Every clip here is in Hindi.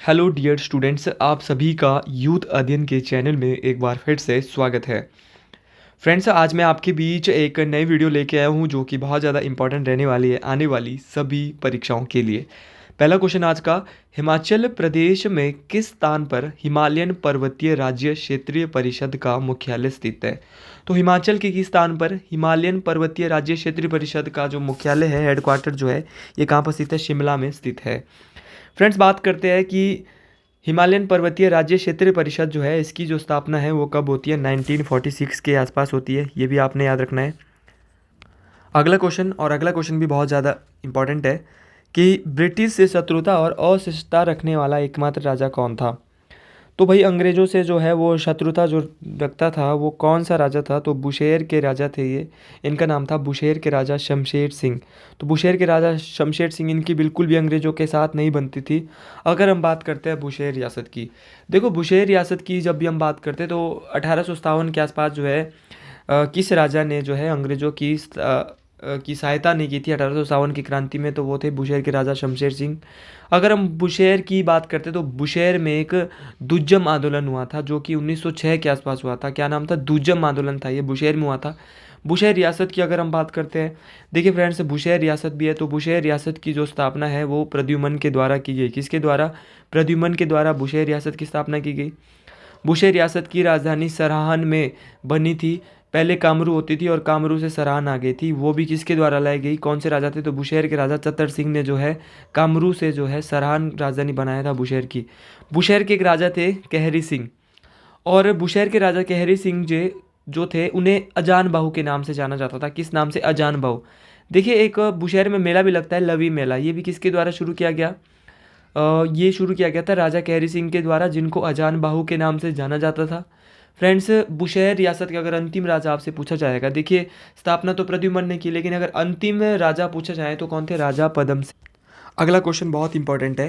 हेलो डियर स्टूडेंट्स, आप सभी का यूथ अध्ययन के चैनल में एक बार फिर से स्वागत है। फ्रेंड्स, आज मैं आपके बीच एक नई वीडियो लेके आया हूँ जो कि बहुत ज़्यादा इंपॉर्टेंट रहने वाली है आने वाली सभी परीक्षाओं के लिए। पहला क्वेश्चन आज का, हिमाचल प्रदेश में किस स्थान पर हिमालयन पर्वतीय राज्य क्षेत्रीय परिषद का मुख्यालय स्थित है? तो हिमाचल के किस स्थान पर हिमालयन पर्वतीय राज्य क्षेत्रीय परिषद का जो मुख्यालय है, हेडक्वार्टर जो है, ये कहाँ पर स्थित है? शिमला में स्थित है। फ्रेंड्स, बात करते हैं कि हिमालयन पर्वतीय राज्य क्षेत्रीय परिषद जो है, इसकी जो स्थापना है वो कब होती है? 1946 के आसपास होती है। ये भी आपने याद रखना है। अगला क्वेश्चन भी बहुत ज़्यादा इंपॉर्टेंट है कि ब्रिटिश से शत्रुता और असहिष्णुता रखने वाला एकमात्र राजा कौन था? तो भाई, अंग्रेज़ों से जो है वो शत्रुता जो रखता था वो कौन सा राजा था? तो बुशेर के राजा थे ये। इनका नाम था बुशेर के राजा शमशेर सिंह। तो बुशेर के राजा शमशेर सिंह, इनकी बिल्कुल भी अंग्रेज़ों के साथ नहीं बनती थी। अगर हम बात करते हैं बुशेर रियासत की, देखो बुशेर रियासत की जब भी हम बात करते हैं तो 1857 के आसपास जो है किस राजा ने जो है अंग्रेज़ों की सहायता नहीं की थी 1857 की क्रांति में? तो वो थे बुशेर के राजा शमशेर सिंह। अगर हम बुशेर की बात करते तो बुशेर में एक दुज्जम आंदोलन हुआ था जो कि 1906 के आसपास हुआ था। क्या नाम था? दुज्जम आंदोलन था, ये बुशेर में हुआ था। बुशेर रियासत की अगर हम बात करते हैं, देखिए फ्रेंड्स, बुशेर रियासत भी है तो बुशेर रियासत की जो स्थापना है वो प्रद्युमन के द्वारा की गई। किसके द्वारा? प्रद्युमन के द्वारा बुशेर रियासत की स्थापना की गई। बुशेर रियासत की राजधानी सराहन में बनी थी। पहले कामरू होती थी और कामरू से सराहन आ गई थी। वो भी किसके द्वारा लाई गई? कौन से राजा थे? तो बुशेर के राजा चतर सिंह ने जो है कामरू से जो है सराहन राजधानी बनाया था बुशेर की। बुशेर के एक राजा थे कहरी सिंह, और बुशेर के राजा कहरी सिंह जो थे उन्हें अजान बाहू के नाम से जाना जाता था। किस नाम से? अजान बाहू। देखिए, एक बुशेर में मेला भी लगता है, लवी मेला। ये भी किसके द्वारा शुरू किया गया? ये शुरू किया गया था राजा कहरी सिंह के द्वारा, जिनको अजान बाहू के नाम से जाना जाता था। फ्रेंड्स, बुशेर रियासत का अगर अंतिम राजा आपसे पूछा जाएगा, देखिए स्थापना तो प्रद्युमन ने की, लेकिन अगर अंतिम राजा पूछा जाए तो कौन थे? राजा पदम सिंह। अगला क्वेश्चन बहुत इंपॉर्टेंट है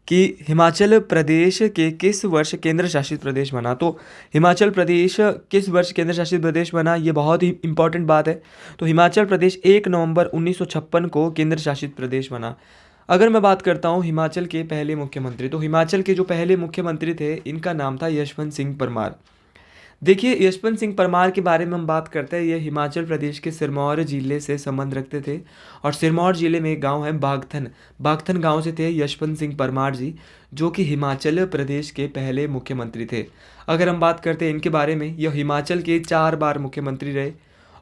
कि हिमाचल प्रदेश के किस वर्ष केंद्र शासित प्रदेश बना? तो हिमाचल प्रदेश किस वर्ष केंद्र शासित प्रदेश बना, ये बहुत ही इंपॉर्टेंट बात है। तो हिमाचल प्रदेश 1 नवंबर 1956 को केंद्र शासित प्रदेश बना। अगर मैं बात करता हूँ हिमाचल के पहले मुख्यमंत्री, तो हिमाचल के जो पहले मुख्यमंत्री थे इनका नाम था यशवंत सिंह परमार। देखिए, यशवंत सिंह परमार के बारे में हम बात करते हैं, ये हिमाचल प्रदेश के सिरमौर ज़िले से संबंध रखते थे। और सिरमौर ज़िले में एक गांव है बागथन। बागथन गांव से थे यशवंत सिंह परमार जी, जो कि हिमाचल प्रदेश के पहले मुख्यमंत्री थे। अगर हम बात करते हैं इनके बारे में, यह हिमाचल के 4 बार मुख्यमंत्री रहे।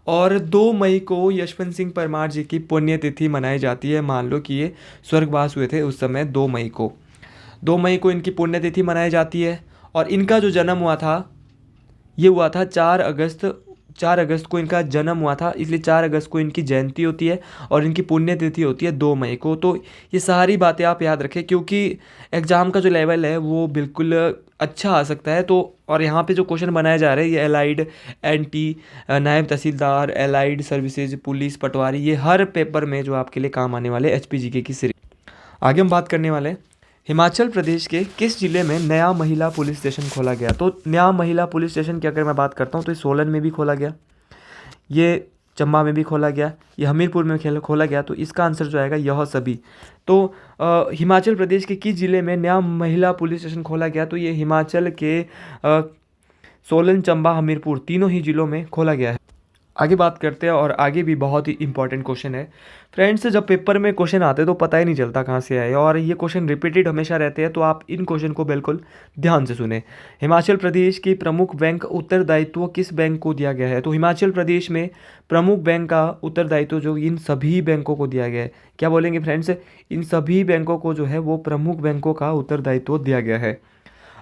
और 2 मई को यशवंत सिंह परमार जी की पुण्यतिथि मनाई जाती है। मान लो कि ये स्वर्गवास हुए थे उस समय 2 मई को इनकी पुण्यतिथि मनाई जाती है। और इनका जो जन्म हुआ था ये हुआ था 4 अगस्त को इनका जन्म हुआ था, इसलिए 4 अगस्त को इनकी जयंती होती है और इनकी पुण्यतिथि होती है 2 मई को। तो ये सारी बातें आप याद रखें, क्योंकि एग्ज़ाम का जो लेवल है वो बिल्कुल अच्छा आ सकता है। तो और यहाँ पे जो क्वेश्चन बनाए जा रहे हैं, ये एलाइड, एंटी, नायब तहसीलदार, एलाइड सर्विसेज, पुलिस, पटवारी, ये हर पेपर में जो आपके लिए काम आने वाले HPGK की सीरीज। आगे हम बात करने वाले हैं हिमाचल प्रदेश के किस जिले में नया महिला पुलिस स्टेशन खोला गया? तो नया महिला पुलिस स्टेशन की अगर मैं बात करता हूँ तो ये सोलन में भी खोला गया, ये चंबा में भी खोला गया, ये हमीरपुर में खोला गया। तो इसका आंसर जो आएगा यह सभी। तो हिमाचल प्रदेश के किस जिले में नया महिला पुलिस स्टेशन खोला गया? तो ये हिमाचल के सोलन, चंबा, हमीरपुर तीनों ही जिलों में खोला गया है। आगे बात करते हैं, और आगे भी बहुत ही इंपॉर्टेंट क्वेश्चन है। फ्रेंड्स, जब पेपर में क्वेश्चन आते हैं तो पता ही नहीं चलता कहाँ से आए, और ये क्वेश्चन रिपीटेड हमेशा रहते हैं, तो आप इन क्वेश्चन को बिल्कुल ध्यान से सुने। हिमाचल प्रदेश की प्रमुख बैंक उत्तरदायित्व किस बैंक को दिया गया है? तो हिमाचल प्रदेश में प्रमुख बैंक का उत्तरदायित्व जो इन सभी बैंकों को दिया गया है। क्या बोलेंगे फ्रेंड्स? इन सभी बैंकों को जो है वो प्रमुख बैंकों का उत्तरदायित्व दिया गया है।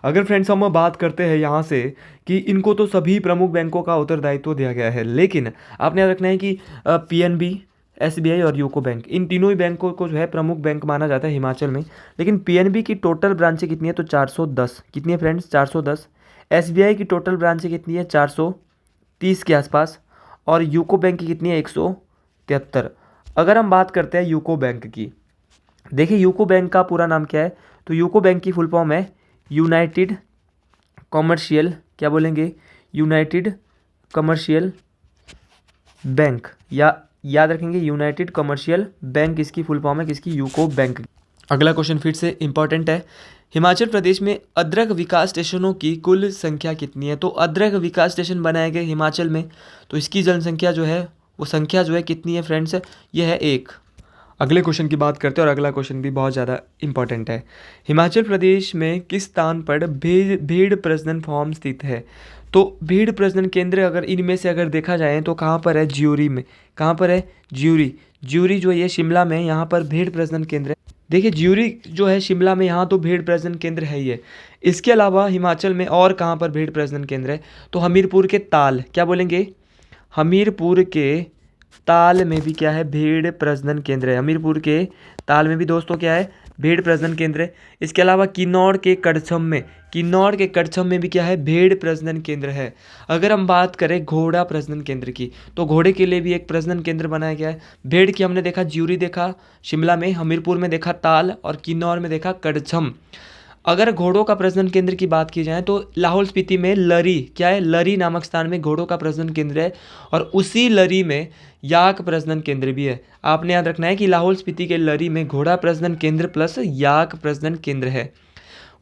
अगर फ्रेंड्स हम बात करते हैं यहाँ से कि इनको तो सभी प्रमुख बैंकों का उत्तरदायित्व दिया गया है, लेकिन आपने याद रखना है कि PNB, SBI और यूको बैंक, इन तीनों ही बैंकों को जो है प्रमुख बैंक माना जाता है हिमाचल में। लेकिन PNB की टोटल ब्रांचें कितनी है? तो 410। कितनी है फ्रेंड्स? 410। SBI की टोटल ब्रांचें कितनी है? 430 के आसपास। और यूको बैंक की कितनी है? 173। अगर हम बात करते हैं यूको बैंक की, देखिए यूको बैंक का पूरा नाम क्या है? तो यूको बैंक की फुल फॉर्म है यूनाइटेड कमर्शियल, क्या बोलेंगे? यूनाइटेड कमर्शियल बैंक, या याद रखेंगे यूनाइटेड कमर्शियल बैंक इसकी फुल फॉर्म है, किसकी? UCO bank. अगला क्वेश्चन फिर से इंपॉर्टेंट है हिमाचल प्रदेश में अद्रक विकास स्टेशनों की कुल संख्या कितनी है? तो अद्रक विकास स्टेशन बनाए गए हिमाचल में, तो इसकी जनसंख्या जो है वो संख्या जो है कितनी है फ्रेंड्स? ये है 1। अगले क्वेश्चन की बात करते हैं और अगला क्वेश्चन भी बहुत ज़्यादा इंपॉर्टेंट है। हिमाचल प्रदेश में किस स्थान पर भेड़ प्रजनन फार्म स्थित है? तो भेड़ प्रजनन केंद्र अगर इनमें से अगर देखा जाए तो कहाँ पर है? ज्यूरी में। कहाँ पर है? ज्यूरी। ज्यूरी जो ये शिमला में, यहाँ पर भेड़ प्रजनन केंद्र है। देखिए ज्यूरी जो है शिमला में, यहाँ तो भेड़ प्रजनन केंद्र है ही है। इसके अलावा हिमाचल में और कहाँ पर भेड़ प्रजनन केंद्र है? तो हमीरपुर के ताल, क्या बोलेंगे? हमीरपुर के ताल में भी क्या है? भेड़ प्रजनन केंद्र है। हमीरपुर के ताल में भी दोस्तों क्या है? भेड़ प्रजनन केंद्र है। इसके अलावा किन्नौर के कड़छम में, किन्नौर के कड़छम में भी क्या है? भेड़ प्रजनन केंद्र है। अगर हम बात करें घोड़ा प्रजनन केंद्र की, तो घोड़े के लिए भी एक प्रजनन केंद्र बनाया गया है। भेड़ की हमने देखा ज्यूरी देखा शिमला में, हमीरपुर में देखा ताल और किन्नौर में देखा कड़छम। अगर घोड़ों का प्रजनन केंद्र की बात की जाए तो लाहौल स्पीति में लरी, क्या है? लरी नामक स्थान में घोड़ों का प्रजनन केंद्र है और उसी लरी में याक प्रजनन केंद्र भी है। आपने याद रखना है कि लाहौल स्पीति के लरी में घोड़ा प्रजनन केंद्र प्लस याक प्रजनन केंद्र है।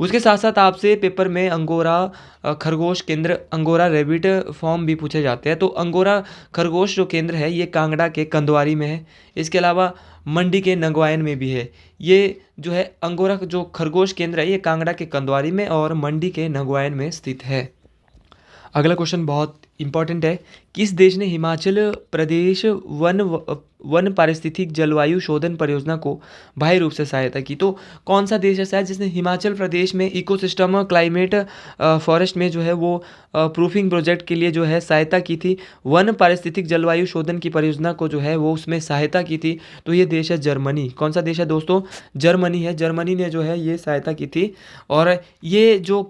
उसके साथ साथ आपसे पेपर में अंगोरा खरगोश केंद्र, अंगोरा रेबिट फॉर्म भी पूछे जाते हैं। तो अंगोरा खरगोश जो केंद्र है ये कांगड़ा के कंदवारी में है। इसके अलावा मंडी के नगवायन में भी है। ये जो है अंगोरा जो खरगोश केंद्र है ये कांगड़ा के कंदवारी में और मंडी के नगवायन में स्थित है। अगला क्वेश्चन बहुत इंपॉर्टेंट है। किस देश ने हिमाचल प्रदेश वन पारिस्थितिक जलवायु शोधन परियोजना को बाह्य रूप से सहायता की? तो कौन सा देश ऐसा है जिसने हिमाचल प्रदेश में इकोसिस्टम क्लाइमेट फॉरेस्ट में जो है वो प्रूफिंग प्रोजेक्ट के लिए जो है सहायता की थी? वन पारिस्थितिक जलवायु शोधन की परियोजना को जो है वो उसमें सहायता की थी। तो ये देश है जर्मनी। कौन सा देश है दोस्तों? जर्मनी है। जर्मनी ने जो है ये सहायता की थी। और ये जो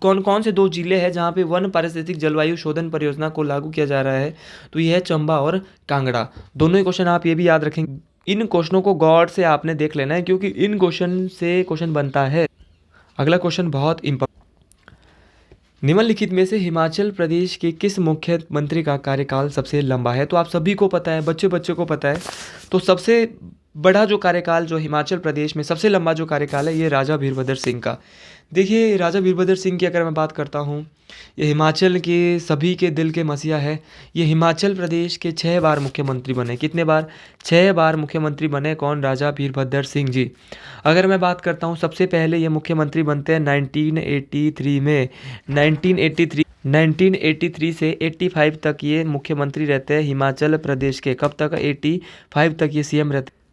कौन कौन से 2 जिले हैं जहाँ पे वन पारिस्थितिक जलवायु शोधन परियोजना को लागू किया जा रहा है? तो ये है चंबा और कांगड़ा। दोनों ही क्वेश्चन आप ये भी याद रखेंगे। इन क्वेश्चनों को गौर से आपने देख लेना है क्योंकि इन क्वेश्चन से क्वेश्चन बनता है। अगला क्वेश्चन बहुत इंपॉर्टेंट। निम्नलिखित में से हिमाचल प्रदेश के किस मुख्यमंत्री का कार्यकाल सबसे लंबा है? तो आप सभी को पता है, बच्चे बच्चे को पता है। तो सबसे बड़ा जो कार्यकाल जो हिमाचल प्रदेश में सबसे लंबा जो कार्यकाल है ये राजा वीरभद्र सिंह का। देखिए राजा वीरभद्र सिंह की अगर मैं बात करता हूँ, ये हिमाचल के सभी के दिल के मसीहा है। ये हिमाचल प्रदेश के 6 बार मुख्यमंत्री बने। कितने बार? 6 बार मुख्यमंत्री बने। कौन? राजा वीरभद्र सिंह जी। अगर मैं बात करता हूँ सबसे पहले ये मुख्यमंत्री बनते हैं 1983 में। 1983 से 85 तक ये मुख्यमंत्री रहते हैं हिमाचल प्रदेश के। कब तक? 85 तक ये सीएम रहते हैं।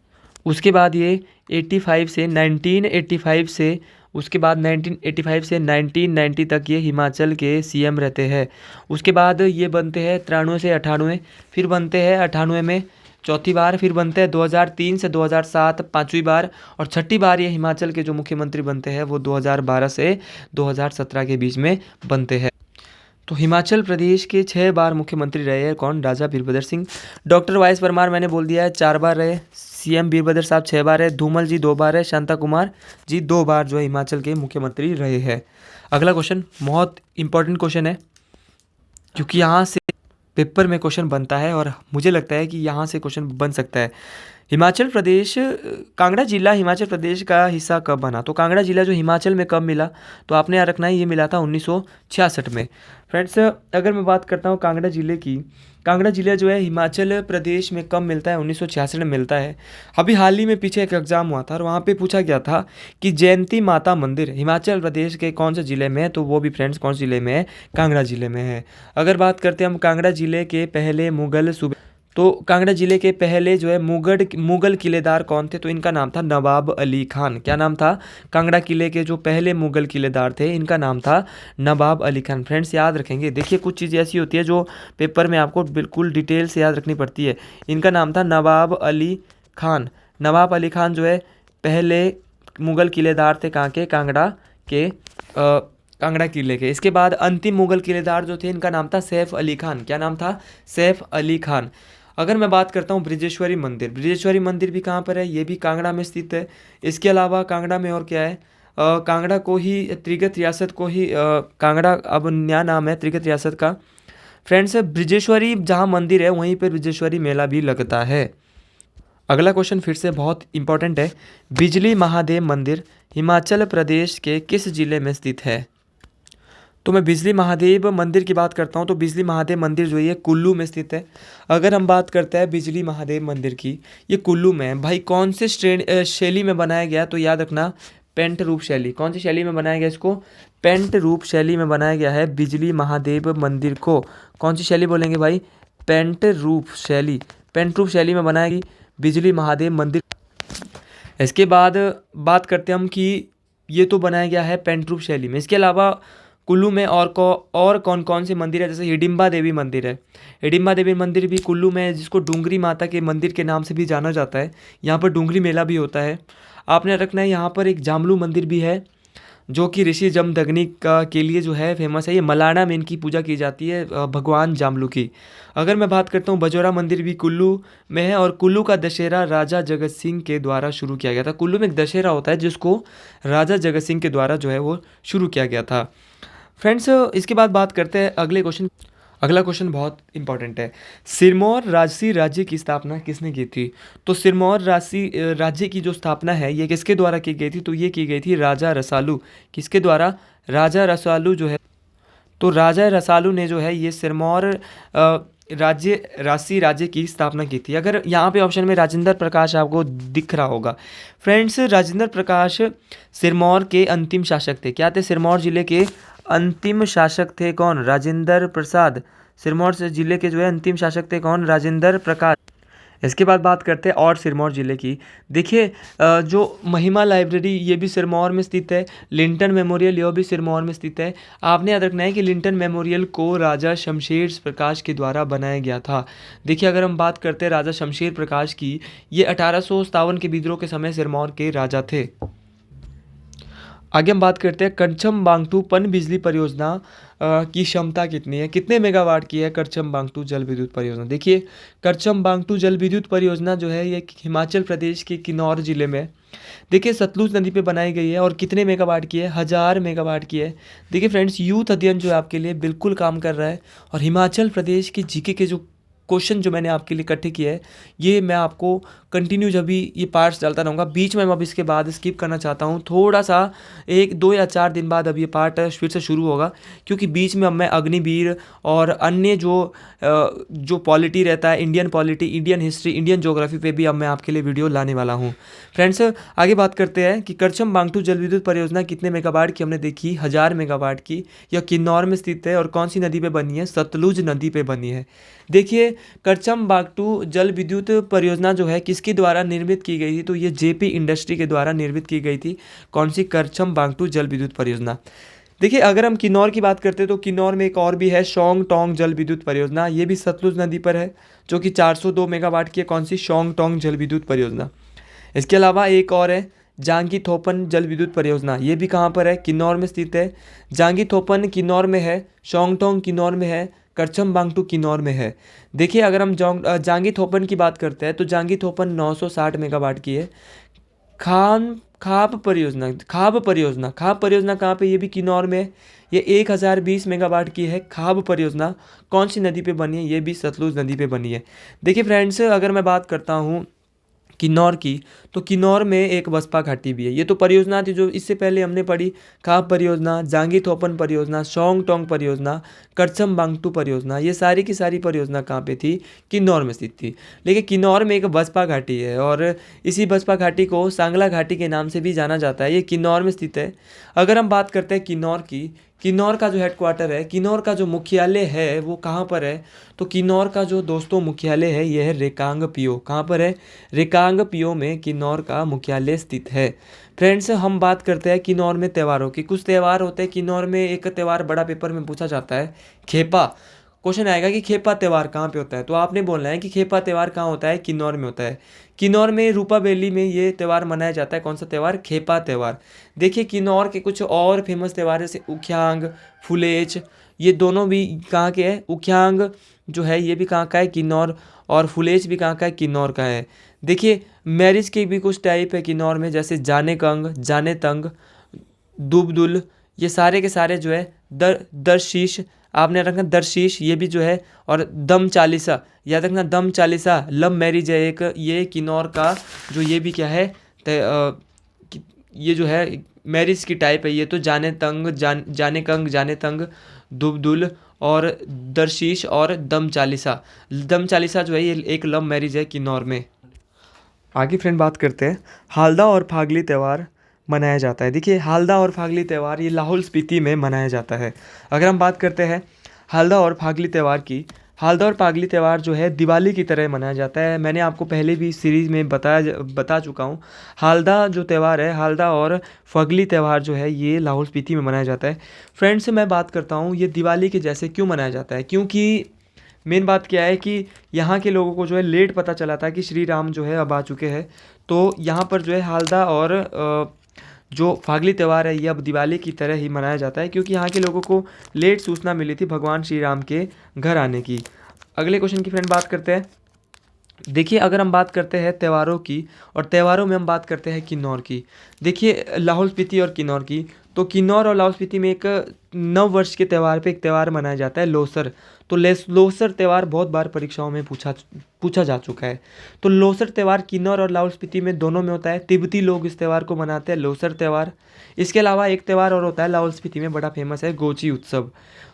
उसके बाद ये 1985 से उसके बाद 1985 से 1990 तक ये हिमाचल के सीएम रहते हैं। उसके बाद ये बनते हैं 93 से 98, फिर बनते हैं 98 में चौथी बार, फिर बनते हैं 2003 से 2007 पाँचवीं बार, और छठी बार ये हिमाचल के जो मुख्यमंत्री बनते हैं वो 2012 से 2017 के बीच में बनते हैं। तो हिमाचल प्रदेश के 6 बार मुख्यमंत्री रहे हैं। कौन? Raja Virbhadra Singh. Doctor Y S Parmar मैंने बोल दिया है 4 बार रहे। सीएम वीरभद्र साहब 6 बार है। धूमल जी 2 बार है। शांता कुमार जी 2 बार जो है हिमाचल के मुख्यमंत्री रहे हैं। अगला क्वेश्चन बहुत इंपॉर्टेंट क्वेश्चन है क्योंकि यहाँ से पेपर में क्वेश्चन बनता है और मुझे लगता है कि यहाँ से क्वेश्चन बन सकता है। हिमाचल प्रदेश, कांगड़ा जिला हिमाचल प्रदेश का हिस्सा कब बना? तो कांगड़ा जिला जो हिमाचल में कब मिला? तो आपने याद रखना है ये मिला था 1966 में। फ्रेंड्स अगर मैं बात करता हूँ कांगड़ा जिले की, कांगड़ा जिला जो है हिमाचल प्रदेश में कब मिलता है? 1966 में मिलता है। अभी हाल ही में पीछे एक एग्जाम हुआ था और वहाँ पे पूछा गया था कि जयंती माता मंदिर हिमाचल प्रदेश के कौन से ज़िले में है? तो वो भी फ्रेंड्स कौन से ज़िले में है? कांगड़ा ज़िले में है। अगर बात करते हैं हम कांगड़ा ज़िले के पहले मुगल सूबे, तो कांगड़ा जिले के पहले जो है मुगल किलेदार कौन थे? तो इनका नाम था नवाब अली खान। क्या नाम था? कांगड़ा किले के जो पहले मुगल किलेदार थे इनका नाम था नवाब अली खान। फ्रेंड्स याद रखेंगे। देखिए कुछ चीज़ ऐसी होती है जो पेपर में आपको बिल्कुल डिटेल से याद रखनी पड़ती है। इनका नाम था नवाब अली खान। नवाब अली खान जो है पहले मुगल किलेदार थे। कहाँ के? कांगड़ा के कांगड़ा किले के। इसके बाद अंतिम मुगल किलेदार जो थे इनका नाम था सैफ अली खान। क्या नाम था? सैफ अली खान। अगर मैं बात करता हूँ ब्रिजेश्वरी मंदिर, ब्रिजेश्वरी मंदिर भी कहाँ पर है? ये भी कांगड़ा में स्थित है। इसके अलावा कांगड़ा में और क्या है? कांगड़ा को ही त्रिगत रियासत को ही कांगड़ा अब नया नाम है त्रिगत रियासत का। फ्रेंड्स ब्रिजेश्वरी जहाँ मंदिर है वहीं पर ब्रिजेश्वरी मेला भी लगता है। अगला क्वेश्चन फिर से बहुत इंपॉर्टेंट है। बिजली महादेव मंदिर हिमाचल प्रदेश के किस जिले में स्थित है? तो मैं बिजली महादेव मंदिर की बात करता हूँ, तो बिजली महादेव मंदिर जो है ये कुल्लू में स्थित है। अगर हम बात करते हैं बिजली महादेव मंदिर की, ये कुल्लू में है। भाई कौन से शैली में बनाया गया, तो याद रखना पेंट रूप शैली। कौन सी शैली में बनाया गया इसको? पेंट रूप शैली में बनाया गया है बिजली महादेव मंदिर को। कौन सी शैली बोलेंगे भाई? पेंट रूप शैली। पेंट रूप शैली में बनाया गई बिजली महादेव मंदिर। इसके बाद बात करते हैं हम कि ये तो बनाया गया है पेंट रूप शैली में। इसके अलावा कुल्लू में और कौन कौन से मंदिर है? जैसे हिडिंबा देवी मंदिर है। हिडिंबा देवी मंदिर भी कुल्लू में है, जिसको डूंगरी माता के मंदिर के नाम से भी जाना जाता है। यहाँ पर डूंगरी मेला भी होता है। आपने रखना है यहाँ पर एक जामलू मंदिर भी है, जो कि ऋषि जमदग्नि का के लिए जो है फेमस है। ये मलाना में इनकी पूजा की जाती है, भगवान जामलू की। अगर मैं बात करता हूँ बजौरा मंदिर भी कुल्लू में है, और कुल्लू का दशहरा राजा जगत सिंह के द्वारा शुरू किया गया था। कुल्लू में एक दशहरा होता है जिसको राजा जगत सिंह के द्वारा जो है वो शुरू किया गया था। फ्रेंड्स, इसके बाद बात करते हैं अगले क्वेश्चन। अगला क्वेश्चन बहुत इंपॉर्टेंट है। सिरमौर राजसी राज्य की स्थापना किसने की थी? तो सिरमौर राजसी राज्य की जो स्थापना है ये किसके द्वारा की गई थी? तो ये की गई थी राजा रसालू। किसके द्वारा? राजा रसालू जो है, तो राजा रसालू ने जो है ये सिरमौर राजसी राज्य की स्थापना की थी। अगर यहाँ पे ऑप्शन में राजेंद्र प्रकाश आपको दिख रहा होगा। फ्रेंड्स, राजेंद्र प्रकाश सिरमौर के अंतिम शासक थे। क्या थे? सिरमौर जिले के अंतिम शासक थे। कौन? राजेंद्र प्रसाद। सिरमौर से जिले के जो है अंतिम शासक थे कौन? राजेंद्र प्रकाश। इसके बाद बात करते हैं और सिरमौर ज़िले की। देखिए, जो महिमा लाइब्रेरी ये भी सिरमौर में स्थित है। लिंटन मेमोरियल यह भी सिरमौर में स्थित है। आपने याद रखना है कि लिंटन मेमोरियल को राजा शमशेर प्रकाश के द्वारा बनाया गया था। देखिए, अगर हम बात करते हैं राजा शमशेर प्रकाश की, ये 1857 के विद्रोह के समय सिरमौर के राजा थे। आगे हम बात करते हैं करछम बांगटू पन बिजली परियोजना की क्षमता कितनी है? कितने मेगावाट की है करछम बांगटू जल विद्युत परियोजना? देखिए, करछम बांगटू जल विद्युत परियोजना जो है ये हिमाचल प्रदेश के किन्नौर जिले में है। देखिए, सतलुज नदी पे बनाई गई है और कितने मेगावाट की है? 1000 मेगावाट की है। देखिए फ्रेंड्स, यूथ अध्ययन जो है आपके लिए बिल्कुल काम कर रहा है, और हिमाचल प्रदेश की जीके के जो क्वेश्चन जो मैंने आपके लिए इकट्ठे किए हैं, ये मैं आपको कंटिन्यू जब भी ये पार्ट्स डालता रहूँगा। बीच में मैं अब इसके बाद स्किप करना चाहता हूँ थोड़ा सा, 1 2 या 4 दिन बाद अब ये पार्ट फिर से शुरू होगा, क्योंकि बीच में अब मैं अग्निवीर और अन्य जो पॉलिटी रहता है, Indian polity, Indian history, Indian geography पे भी अब मैं आपके लिए वीडियो लाने वाला हूँ। फ्रेंड्स, आगे बात करते हैं कि करछम बांगटू जल विद्युत परियोजना कितने मेगावाट की हमने देखी? 1000 मेगावाट की। यह किन्नौर में स्थित है और कौन सी नदी पे बनी है? सतलुज नदी पे बनी है। देखिए, करछम बांगटू जल विद्युत परियोजना जो है किसके द्वारा निर्मित की गई थी? तो ये जेपी इंडस्ट्री के द्वारा निर्मित की गई थी। कौन सी? करछम बांगटू जल विद्युत परियोजना। देखिए, अगर हम किन्नौर की बात करते हैं तो किन्नौर में एक और भी है, शोंग टोंग जल विद्युत परियोजना। ये भी सतलुज नदी पर है, जो कि 402 मेगावाट की है। कौन सी? शोंग टोंग जल विद्युत परियोजना। इसके अलावा एक और है जांगी थोपन जल विद्युत परियोजना। ये भी कहाँ पर है? किन्नौर में स्थित है। जांगी थोपन किन्नौर में है, शोंगटोंग किन्नौर में है, करछम बांगटू किन्नौर में है। देखिए, अगर हम जांगी थोपन की बात करते हैं तो जांगी थोपन 960 मेगावाट की है। खाब परियोजना कहाँ पे? ये भी किन्नौर में है। ये 1020 मेगावाट की है खाब परियोजना। कौन सी नदी पे बनी है? ये भी सतलुज नदी पे बनी है। देखिए फ्रेंड्स, अगर मैं बात करता हूँ किन्नौर की, तो किन्नौर में एक बसपा घाटी भी है। ये तो परियोजना थी जो इससे पहले हमने पढ़ी, खाब परियोजना, जांगी थोपन परियोजना, शोंग टोंग परियोजना, करछम बांगटू परियोजना। ये सारी की सारी परियोजना कहाँ पे थी? किन्नौर में स्थित थी। लेकिन किन्नौर में एक बसपा घाटी है, और इसी बसपा घाटी को सांगला घाटी के नाम से भी जाना जाता है। ये किन्नौर में स्थित है। अगर हम बात करते हैं किन्नौर की, किन्नौर का जो हेडक्वार्टर है, किन्नौर का जो मुख्यालय है वो कहाँ पर है? तो किन्नौर का जो दोस्तों मुख्यालय है ये है रेकांगपिओ। कहाँ पर है? रेकांगपिओ में किन्नौर का मुख्यालय स्थित है। फ्रेंड्स, हम बात करते हैं किन्नौर में त्योहारों की। कुछ त्यौहार होते हैं किन्नौर में। एक त्यौहार बड़ा पेपर में पूछा जाता है, खेपा। क्वेश्चन आएगा कि खेपा त्यौहार कहाँ पे होता है, तो आपने बोलना है कि खेपा त्यौहार कहाँ होता है? किन्नौर में होता है। किन्नौर में रूपा वैली में ये त्यौहार मनाया जाता है। कौन सा त्यौहार? खेपा त्यौहार। देखिए, किन्नौर के कुछ और फेमस त्यौहार जैसे उख्यांग, फुलेच, ये दोनों भी कहाँ के हैं? उख्यांग जो है ये भी कहाँ का है? किन्नौर। और फुलेच भी कहाँ का है? किन्नौर का है। देखिए, मैरिज के भी कुछ टाइप है किन्नौर में, जैसे जाने कंग, जाने तंग, दुबदुल, ये सारे के सारे जो है दरशीश, आपने रखना दरशीश, ये भी जो है, और दम चालीसा, याद रखना दम चालीसा, लव मैरिज है एक, ये किन्नौर का जो ये भी क्या है? ये जो है मैरिज की टाइप है ये तो, जाने तंग जाने कंग जाने तंग, दुबदुल और दरशीश और दम चालीसा। दम चालीसा जो है ये एक लव मैरिज है किन्नौर में। आगे फ्रेंड बात करते हैं, हालदा और फागली त्यौहार मनाया जाता है। देखिए हालदा और फागली त्यौहार ये लाहौल स्पीति में मनाया जाता है। अगर हम बात करते हैं हालदा और फागली त्यौहार की, हालदा और फागली त्यौहार जो है दिवाली की तरह मनाया जाता है। मैंने आपको पहले भी सीरीज़ में बता चुका हूँ। हालदा जो त्यौहार है, हालदा और फागली त्यौहार जो है ये लाहौल स्पीति में मनाया जाता है। फ्रेंड्स मैं बात करता हूँ ये दिवाली के जैसे क्यों मनाया जाता है, क्योंकि मेन बात क्या है कि यहाँ के लोगों को जो है लेट पता चला था कि श्री राम जो है अब आ चुके हैं। तो यहाँ पर जो है हालदा और जो फागली त्यौहार है ये अब दिवाली की तरह ही मनाया जाता है, क्योंकि यहाँ के लोगों को लेट सूचना मिली थी भगवान श्री राम के घर आने की। अगले क्वेश्चन की फ्रेंड बात करते हैं। देखिए अगर हम बात करते हैं त्योहारों की, और त्योहारों में हम बात करते हैं किन्नौर की। देखिए लाहौल स्पीति और किन्नौर की, तो किन्नौर और लाहौल स्पीति में एक नव वर्ष के त्यौहार पे एक त्यौहार मनाया जाता है लोसर। तो लोसर त्यौहार बहुत बार परीक्षाओं में पूछा जा चुका है। तो लोसर त्यौहार किन्नौर और लाहौल स्पीति में दोनों में होता है। तिब्बती लोग इस त्यौहार को मनाते हैं, लोसर त्यौहार। इसके अलावा एक त्यौहार और होता है लाहौल स्पीति में, बड़ा फेमस है, गोची उत्सव।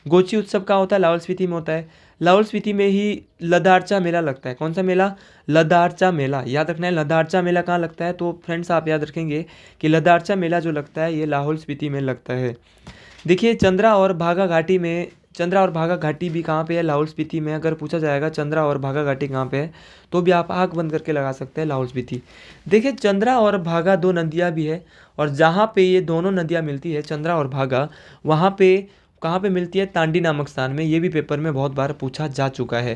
गोची उत्सव का होता है लाहौल स्पीति में होता है। लाहौल स्पीति में ही लदारचा मेला लगता है। कौन सा मेला? लदारचा मेला। याद रखना है लदारचा मेला कहाँ लगता है, तो फ्रेंड्स आप याद रखेंगे कि लदारचा मेला जो लगता है ये लाहौल स्पीति में लगता है। देखिए चंद्रा और भागा घाटी में, चंद्रा और भागा घाटी भी कहाँ पे है? लाहौल स्पीति में। अगर पूछा जाएगा चंद्रा और भागा घाटी कहाँ पे है, तो भी आप आँख बंद करके लगा सकते हैं लाहौल स्पीति। देखिए चंद्रा और भागा दो नदियाँ भी है, और जहाँ पे ये दोनों नदियाँ मिलती है चंद्रा और भागा, वहाँ पे कहाँ पे मिलती है? तांडी नामक स्थान में। ये भी पेपर में बहुत बार पूछा जा चुका है।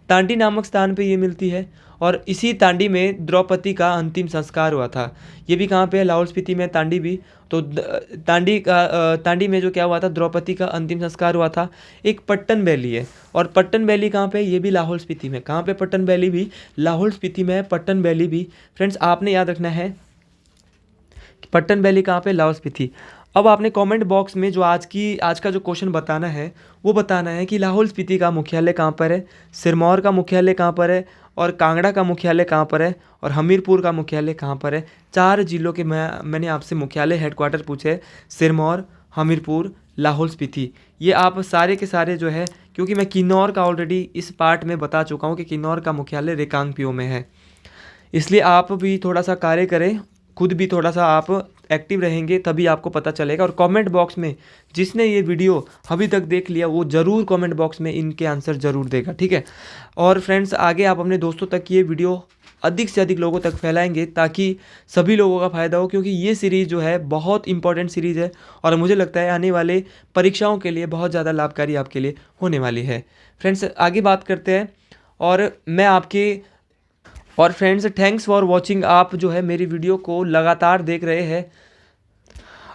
तांडी नामक स्थान पे ये मिलती है, और इसी तांडी में द्रौपदी का अंतिम संस्कार हुआ था। ये भी कहाँ पे है? लाहौल स्पीति में, तांडी भी। तो तांडी में जो क्या हुआ था, द्रौपदी का अंतिम संस्कार हुआ था। एक पट्टन वैली है, और पट्टन वैली कहाँ पे? ये भी लाहौल स्पीति में। कहाँ पे पट्टन वैली भी? लाहौल स्पीति में है पट्टन वैली भी। फ्रेंड्स आपने याद रखना है कि पट्टन वैली कहाँ पे? लाहौल स्पीति। अब आपने कमेंट बॉक्स में जो आज का जो क्वेश्चन बताना है वो बताना है कि लाहौल स्पीति का मुख्यालय कहाँ पर है, सिरमौर का मुख्यालय कहाँ पर है, और कांगड़ा का मुख्यालय कहाँ पर है, और हमीरपुर का मुख्यालय कहाँ पर है। 4 जिलों के मैंने आपसे मुख्यालय हेडक्वार्टर पूछे, सिरमौर, हमीरपुर, लाहौल स्पीति। ये आप सारे के सारे जो है, क्योंकि मैं किन्नौर का ऑलरेडी इस पार्ट में बता चुका हूँ कि किन्नौर का मुख्यालय रिकांगपिओ में है, इसलिए आप भी थोड़ा सा कार्य करें, खुद भी थोड़ा सा आप एक्टिव रहेंगे तभी आपको पता चलेगा। और कमेंट बॉक्स में जिसने ये वीडियो अभी तक देख लिया वो ज़रूर कमेंट बॉक्स में इनके आंसर ज़रूर देगा, ठीक है। और फ्रेंड्स आगे आप अपने दोस्तों तक ये वीडियो अधिक से अधिक लोगों तक फैलाएंगे ताकि सभी लोगों का फ़ायदा हो, क्योंकि ये सीरीज़ जो है बहुत इंपॉर्टेंट सीरीज़ है, और मुझे लगता है आने वाले परीक्षाओं के लिए बहुत ज़्यादा लाभकारी आपके लिए होने वाली है। फ्रेंड्स आगे बात करते हैं, और फ्रेंड्स थैंक्स फॉर वॉचिंग। आप जो है मेरी वीडियो को लगातार देख रहे हैं।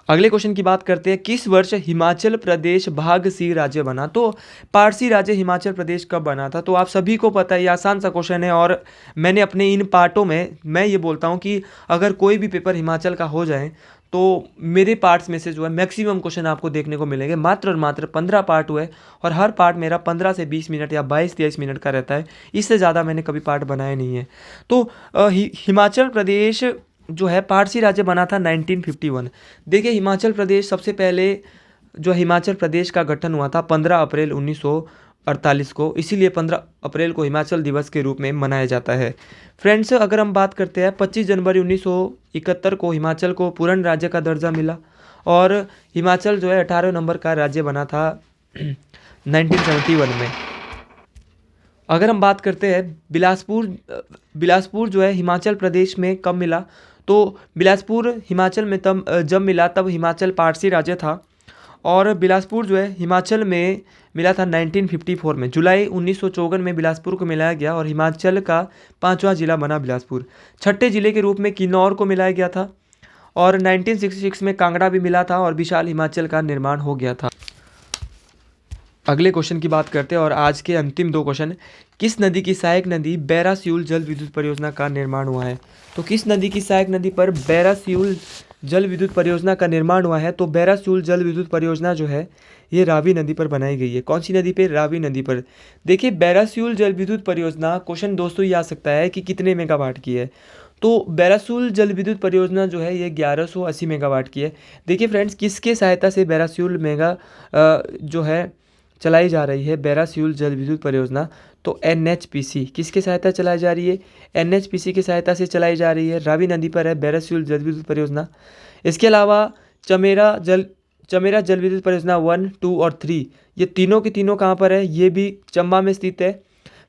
अगले क्वेश्चन की बात करते हैं, किस वर्ष हिमाचल प्रदेश भाग सी राज्य बना? तो पारसी राज्य हिमाचल प्रदेश कब बना था? तो आप सभी को पता है, ये आसान सा क्वेश्चन है, और मैंने अपने इन पार्टों में मैं ये बोलता हूँ कि अगर कोई भी पेपर हिमाचल का हो जाए तो मेरे पार्ट्स में से जो है मैक्सिमम क्वेश्चन आपको देखने को मिलेंगे। मात्र और मात्र 15 पार्ट हुए, और हर पार्ट मेरा 15 से 20 मिनट या 22-23 मिनट का रहता है। इससे ज़्यादा मैंने कभी पार्ट बनाए नहीं है। तो हिमाचल प्रदेश जो है पारसी राज्य बना था 1951। देखिए हिमाचल प्रदेश सबसे पहले जो हिमाचल प्रदेश का गठन हुआ था 15 अप्रैल 1948 को, इसीलिए 15 अप्रैल को हिमाचल दिवस के रूप में मनाया जाता है। फ्रेंड्स अगर हम बात करते हैं 25 जनवरी 1971 को हिमाचल को पूर्ण राज्य का दर्जा मिला, और हिमाचल जो है 18 नंबर का राज्य बना था 1971 में। अगर हम बात करते हैं बिलासपुर जो है हिमाचल प्रदेश में कब मिला, तो बिलासपुर हिमाचल में तब जब मिला तब हिमाचल पारसी राज्य था, और बिलासपुर जो है हिमाचल में मिला था 1954 में। जुलाई 1954 में बिलासपुर को मिलाया गया, और हिमाचल का 5वां जिला बना बिलासपुर। 6ठे जिले के रूप में किन्नौर को मिलाया गया था, और 1966 में कांगड़ा भी मिला था, और विशाल हिमाचल का निर्माण हो गया था। अगले क्वेश्चन की बात करते हैं, और आज के अंतिम 2 क्वेश्चन। किस नदी की सहायक नदी बैरासियूल जल विद्युत परियोजना का निर्माण हुआ है? तो किस नदी की सहायक नदी पर बैरासियूल जल विद्युत परियोजना का निर्माण हुआ है? तो बैरासियूल जल विद्युत परियोजना जो है ये रावी नदी पर बनाई गई है। कौन सी नदी पे? रावी नदी पर। देखिए बैरासियूल जल विद्युत परियोजना क्वेश्चन दोस्तों ये आ सकता है कि कितने मेगावाट की है। तो बैरासूल जल विद्युत परियोजना जो है ये 1180 मेगावाट की है। देखिए फ्रेंड्स, किसके सहायता से बैरासूल जो है चलाई जा रही है बैरासूल जल विद्युत परियोजना, तो एनएचपीसी किसके सहायता चलाई जा रही है, एनएचपीसी की सहायता से चलाई जा रही है। रावी नदी पर है बैरासूल जल विद्युत परियोजना। इसके अलावा चमेरा जल चमेरा जल विद्युत परियोजना 1, 2 और 3, ये तीनों की तीनों कहाँ पर है, ये भी चंबा में स्थित है।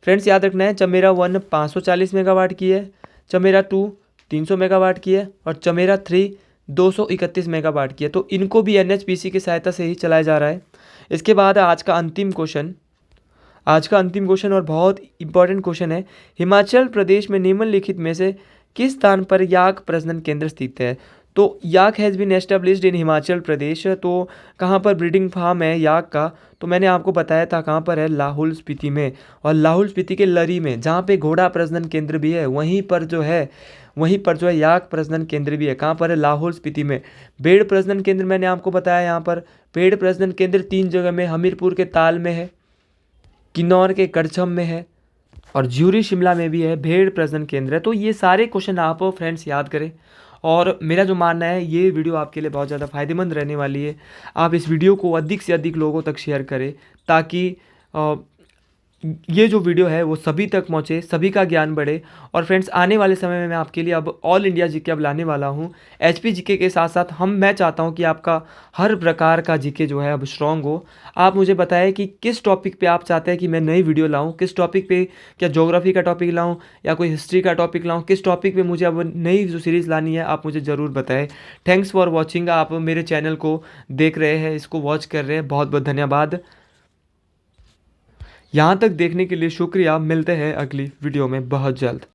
फ्रेंड्स याद रखना है, चमेरा 1 540 मेगावाट की है, चमेरा 2 300 मेगावाट की है और चमेरा 3 231 मेगावाट की है। तो इनको भी एनएचपीसी की सहायता से ही चलाया जा रहा है। इसके बाद आज का अंतिम क्वेश्चन और बहुत इंपॉर्टेंट क्वेश्चन है। हिमाचल प्रदेश में निम्नलिखित में से किस स्थान पर याक प्रजनन केंद्र स्थित है। तो yak has been established in Himachal Pradesh. तो कहाँ पर ब्रीडिंग फार्म है याक का, तो मैंने आपको बताया था कहाँ पर है, लाहौल स्पीति में। और लाहौल स्पीति के लरी में, जहाँ पे घोड़ा प्रजनन केंद्र भी है, वहीं पर जो है याक प्रजनन केंद्र भी है। कहाँ पर है, लाहौल स्पीति में। भेड़ प्रजनन केंद्र मैंने आपको बताया, यहाँ पर भेड़ प्रजनन केंद्र 3 जगह में, हमीरपुर के ताल में है, किन्नौर के कड़छम में है और ज्यूरी शिमला में भी है भेड़ प्रजनन केंद्र है। तो ये सारे क्वेश्चन आप फ्रेंड्स याद करें और मेरा जो मानना है ये वीडियो आपके लिए बहुत ज़्यादा फायदेमंद रहने वाली है। आप इस वीडियो को अधिक से अधिक लोगों तक शेयर करें ताकि ये जो वीडियो है वो सभी तक पहुँचे, सभी का ज्ञान बढ़े। और फ्रेंड्स आने वाले समय में मैं आपके लिए अब ऑल इंडिया जीके अब लाने वाला हूँ। एचपी जीके के साथ साथ मैं चाहता हूँ कि आपका हर प्रकार का जीके जो है अब स्ट्रॉन्ग हो। आप मुझे बताएं कि किस टॉपिक पे आप चाहते हैं कि मैं नई वीडियो लाऊं, किस टॉपिक पे, क्या ज्योग्राफी का टॉपिक लाऊं या कोई हिस्ट्री का टॉपिक लाऊं, किस टॉपिक पे मुझे अब नई जो सीरीज़ लानी है आप मुझे ज़रूर बताएं। Thanks for watching. आप मेरे चैनल को देख रहे हैं, इसको वॉच कर रहे हैं, बहुत बहुत धन्यवाद। यहाँ तक देखने के लिए शुक्रिया। मिलते हैं अगली वीडियो में बहुत जल्द।